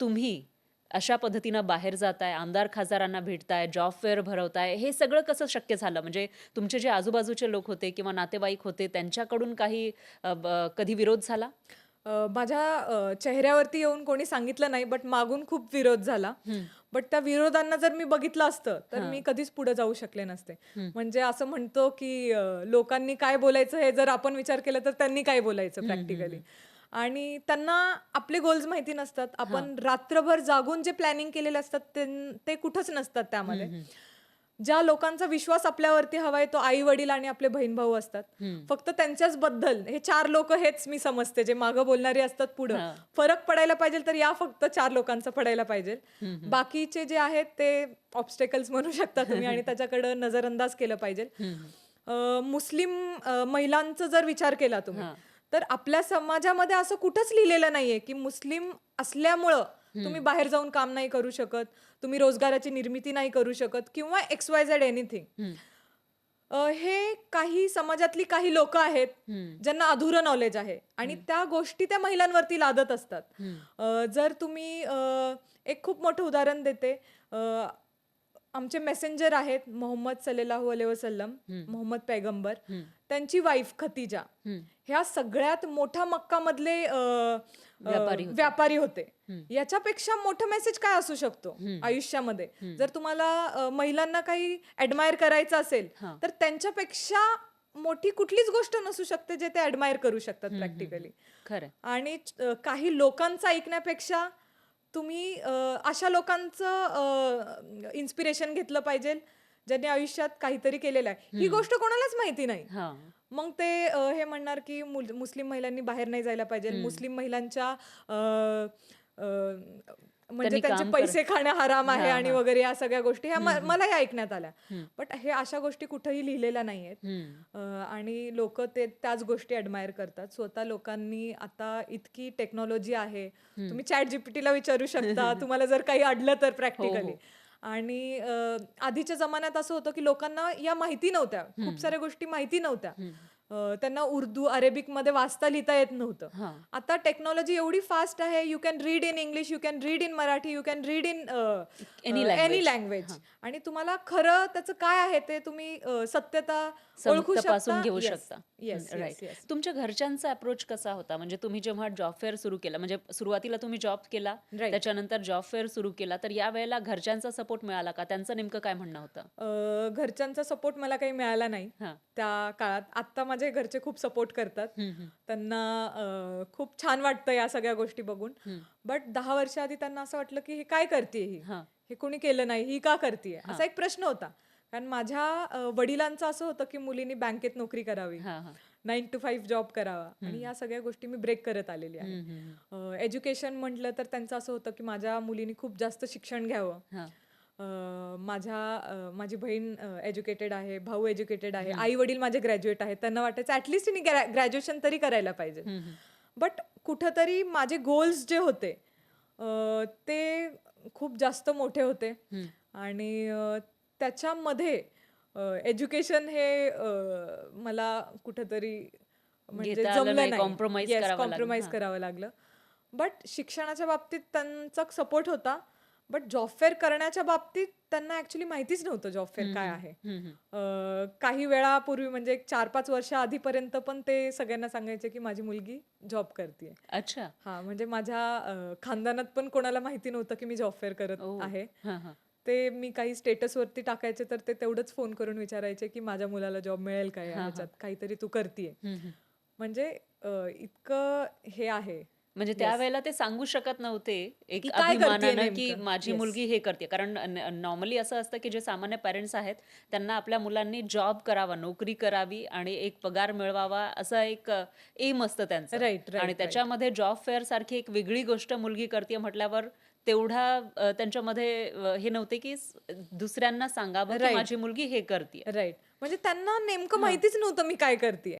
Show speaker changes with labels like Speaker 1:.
Speaker 1: तुम्ही अशा पद्धतीनं बाहेर जाताय, आमदार खासदारांना भेटताय, जॉब फेअर भरवताय, हे सगळं कसं शक्य झालं? म्हणजे तुमचे जे आजूबाजूचे लोक होते किंवा नातेवाईक होते त्यांच्याकडून काही कधी विरोध झाला?
Speaker 2: माझ्या चेहऱ्यावरती येऊन कोणी सांगितलं नाही, बट मागून खूप विरोध झाला.
Speaker 1: हं.
Speaker 2: बट त्या विरोधांना जर मी बघितलं असतं, तर
Speaker 1: हां.
Speaker 2: मी कधीच पुढे जाऊ शकले नसते.
Speaker 1: हं.
Speaker 2: म्हणजे असं म्हणतो, की लोकांनी काय बोलायचं हे जर आपण विचार केला, तर त्यांनी काय बोलायचं
Speaker 1: हं, हं,
Speaker 2: प्रॅक्टिकली.
Speaker 1: हं.
Speaker 2: आणि त्यांना आपले गोल्स माहिती नसतात.
Speaker 1: हां.
Speaker 2: आपण रात्रभर जागून जे प्लॅनिंग केलेले असतात, ते कुठंच नसतात
Speaker 1: हं,
Speaker 2: त्यामध्ये.
Speaker 1: हं.
Speaker 2: ज्या लोकांचा विश्वास आपल्यावरती हवाय, तो आई-वडील आणि आपले बहीण-भाऊ असतात.
Speaker 1: हं.
Speaker 2: फक्त त्यांच्याच बद्दल हे 4 लोकं हेच मी समजते, जे मागं बोलणारे असतात पुढं.
Speaker 1: हां.
Speaker 2: फरक पडायला पाहिजे तर या फक्त 4 लोकांचा पडायला पाहिजे.
Speaker 1: हं, हं.
Speaker 2: बाकीचे जे आहेत ते ऑब्स्टॅकल्स म्हणू शकता तुम्ही आणि त्याच्याकडं नजरअंदाज केलं पाहिजे.
Speaker 1: हं, हं.
Speaker 2: मुस्लिम महिलांचा जर विचार केला तुम्ही,
Speaker 1: हां.
Speaker 2: तर आपल्या समाजामध्ये असं कुठंच लिहिलेलं नाहीये, की मुस्लिम असल्यामुळं तुम्ही
Speaker 1: हं.
Speaker 2: बाहेर जाऊन काम नाही करू शकत, तुम्ही रोजगाराची निर्मिती नाही करू शकत किंवा XYZ एनिथिंग.
Speaker 1: हं.
Speaker 2: हे काही समाजातली काही लोकं आहेत,
Speaker 1: हं.
Speaker 2: ज्यांना अधुरं नॉलेज आहे आणि
Speaker 1: हं.
Speaker 2: त्या गोष्टी त्या महिलांवरती लादत असतात.
Speaker 1: हं.
Speaker 2: जर तुम्ही एक खूप मोठं उदाहरण देते. अ, आमचे मेसेंजर आहेत मोहम्मद सल्लेल्लाहु अलैहि वसल्लम,
Speaker 1: हं.
Speaker 2: मोहम्मद पैगंबर.
Speaker 1: हं.
Speaker 2: त्यांची वाईफ खतीजा,
Speaker 1: हं.
Speaker 2: ह्या सगळ्यात मोठा मक्कामधले
Speaker 1: व्यापारी होते.
Speaker 2: व्यापारी होते.
Speaker 1: हं.
Speaker 2: याच्यापेक्षा मोठा मेसेज काय असू शकतो
Speaker 1: हं.
Speaker 2: आयुष्यामध्ये?
Speaker 1: हं.
Speaker 2: जर तुम्हाला महिलांना काही ॲडमायर करायचं असेल,
Speaker 1: हां.
Speaker 2: तर त्यांच्यापेक्षा मोठी कुठलीच गोष्ट नसू शकते जे ते ॲडमायर करू शकतात
Speaker 1: हं, हं, हं.
Speaker 2: प्रॅक्टिकली.
Speaker 1: खरंय.
Speaker 2: आणि काही लोकांचं ऐकण्यापेक्षा तुम्ही अशा लोकांचं इन्स्पिरेशन घेतलं पाहिजे, ज्यांनी आयुष्यात काहीतरी केलेलं आहे. ही
Speaker 1: हं.
Speaker 2: गोष्ट कोणालाच माहिती नाही.
Speaker 1: हां.
Speaker 2: मग ते हे म्हणणार, की मुस्लिम महिलांनी बाहेर नाही जायला पाहिजे.
Speaker 1: हं.
Speaker 2: मुस्लिम महिलांच्या अ, अ, म्हणजे
Speaker 1: त्यांनी
Speaker 2: त्यांचे
Speaker 1: काम
Speaker 2: पैसे खाणं हराम आहे
Speaker 1: हां,
Speaker 2: आणि
Speaker 1: हां.
Speaker 2: वगैरे या सगळ्या गोष्टी ह्या
Speaker 1: हं, हं.
Speaker 2: मलाही ऐकण्यात आल्या.
Speaker 1: हं.
Speaker 2: बट हे अशा गोष्टी कुठेही लिहिलेल्या नाहीयेत.
Speaker 1: हं.
Speaker 2: आणि लोकं त्याच गोष्टी ॲडमायर करतात. स्वतः लोकांनी आता इतकी टेक्नॉलॉजी आहे.
Speaker 1: हं.
Speaker 2: तुम्ही ChatGPTला विचारू शकता. तुम्हाला जर काही अडलं तर
Speaker 1: हो,
Speaker 2: प्रॅक्टिकली.
Speaker 1: हो.
Speaker 2: आणि आधीच्या जमान्यात असं होतं, की लोकांना या माहिती नव्हत्या. खूप
Speaker 1: हं.
Speaker 2: साऱ्या गोष्टी माहिती नव्हत्या.
Speaker 1: हं.
Speaker 2: त्यांना उर्दू, अरेबिकमध्ये वाचता लिहिता येत नव्हतं.
Speaker 1: हां.
Speaker 2: आता टेक्नॉलॉजी एवढी फास्ट आहे. You can read in English, you can read in Marathi, you can read in
Speaker 1: any
Speaker 2: any
Speaker 1: language.
Speaker 2: Language.
Speaker 1: हां.
Speaker 2: आणि तुम्हाला खरं त्याचं काय आहे ते तुम्ही सत्यता ओळखू
Speaker 1: तपासून
Speaker 2: शकता.
Speaker 1: घेऊ
Speaker 2: येस,
Speaker 1: शकता.
Speaker 2: Yes,
Speaker 1: right.
Speaker 2: Yes, yes.
Speaker 1: तुमच्या घरच्यांचा अप्रोच कसा होता? म्हणजे तुम्ही जेव्हा जॉब फेअर सुरू केला, म्हणजे सुरुवातीला तुम्ही जॉब केला,
Speaker 2: राइट.
Speaker 1: त्याच्यानंतर जॉब फेअर सुरू केला, तर यावेळेला घरच्यांचा सपोर्ट मिळाला का? त्यांचं नेमकं काय म्हणणं होतं?
Speaker 2: घरच्यांचा सपोर्ट मला काही मिळाला नाही
Speaker 1: हां.
Speaker 2: त्या काळात. आत्ता माझे घरचे खूप सपोर्ट करतात.
Speaker 1: हं, हं.
Speaker 2: त्यांना खूप छान वाटतं या सगळ्या गोष्टी बघून.
Speaker 1: हं.
Speaker 2: बट 10 वर्ष आधी त्यांना असं वाटलं, की हे काय करतीये ही?
Speaker 1: हां.
Speaker 2: हे कोणी केलं नाही, ही का करतीये?
Speaker 1: हां.
Speaker 2: असा एक प्रश्न होता. कारण माझ्या वडिलांचं असं होतं, की मुलींनी बँकेत नोकरी करावी,
Speaker 1: हां, हां.
Speaker 2: 9 to 5 जॉब करावा आणि
Speaker 1: हं.
Speaker 2: या सगळ्या गोष्टी मी ब्रेक करत आलेली आहे.
Speaker 1: हं, हं, हं.
Speaker 2: एज्युकेशन म्हटलं तर त्यांचं असं होतं, की माझ्या मुलीने खूप जास्त शिक्षण घ्यावं.
Speaker 1: हां.
Speaker 2: माझी बहीण एज्युकेटेड आहे, भाऊ एज्युकेटेड आहे,
Speaker 1: हं.
Speaker 2: आई-वडील माझे ग्रॅज्युएट आहेत. त्यांना वाटायचं ॲटलीस्ट तिने ग्रॅज्युएशन तरी करायला पाहिजे.
Speaker 1: हं, हं.
Speaker 2: बट कुठेतरी माझे गोल्स जे होते ते खूप जास्त मोठे होते
Speaker 1: हं.
Speaker 2: आणि त्याच्यामध्ये एज्युकेशन हे मला कुठेतरी म्हणजे
Speaker 1: घेता आलं
Speaker 2: जमलं
Speaker 1: नाही,
Speaker 2: नाही.
Speaker 1: कॉम्प्रोमाईज
Speaker 2: येस,
Speaker 1: करावं लागलं.
Speaker 2: कॉम्प्रोमाईज
Speaker 1: हां.
Speaker 2: करावं लागलं. बट शिक्षणाच्या बाबतीत त्यांचा सपोर्ट होता. बट जॉब फेअर करण्याच्या बाबतीत त्यांना ॲक्चुअली माहितीच नव्हतं जॉब फेअर
Speaker 1: हं,
Speaker 2: काय
Speaker 1: हं.
Speaker 2: आहे.
Speaker 1: हं, हं.
Speaker 2: काही वेळापूर्वी म्हणजे एक 4-5 वर्ष आधीपर्यंत पण ते सगळ्यांना सांगायचे, की माझी मुलगी जॉब करतीये.
Speaker 1: अच्छा.
Speaker 2: हां, म्हणजे माझ्या खानदानात पण कोणाला माहिती नव्हतं, की मी जॉब फेअर करत
Speaker 1: ओह!
Speaker 2: आहे.
Speaker 1: हां, हां.
Speaker 2: ते मी काही स्टेटसवरती टाकायचे तर ते तेवढंच फोन करून विचारायचे, की माझ्या मुलाला जॉब मिळेल का या
Speaker 1: हां, हां.
Speaker 2: ह्याच्यात? काहीतरी तू करतीये.
Speaker 1: हं, हं.
Speaker 2: म्हणजे इतकं हे आहे.
Speaker 1: म्हणजे
Speaker 2: येस.
Speaker 1: त्यावेळेला ते सांगू शकत नव्हते एक
Speaker 2: की काय करतीये
Speaker 1: अभिमानानं, की
Speaker 2: नेमकं?
Speaker 1: माझी
Speaker 2: येस.
Speaker 1: मुलगी हे करते. कारण नॉर्मली असं असतं, की जे सामान्य पॅरेंट्स आहेत, त्यांना आपल्या मुलांनी जॉब करावा, नोकरी करावी आणि एक पगार मिळवावा असं एक एम असतं त्यांचं.
Speaker 2: राइट,
Speaker 1: आणि
Speaker 2: राइट, राइट.
Speaker 1: त्याच्यामध्ये जॉब फेअर सारखी एक वेगळी गोष्ट मुलगी करते म्हटल्यावर तेवढा त्यांच्यामध्ये हे नव्हते, की दुसऱ्यांना सांगावं, की
Speaker 2: राइट,
Speaker 1: माझी मुलगी हे करतीये.
Speaker 2: राइट. म्हणजे त्यांना नेमकं
Speaker 1: हां.
Speaker 2: माहितीच नव्हतं मी काय करतीये.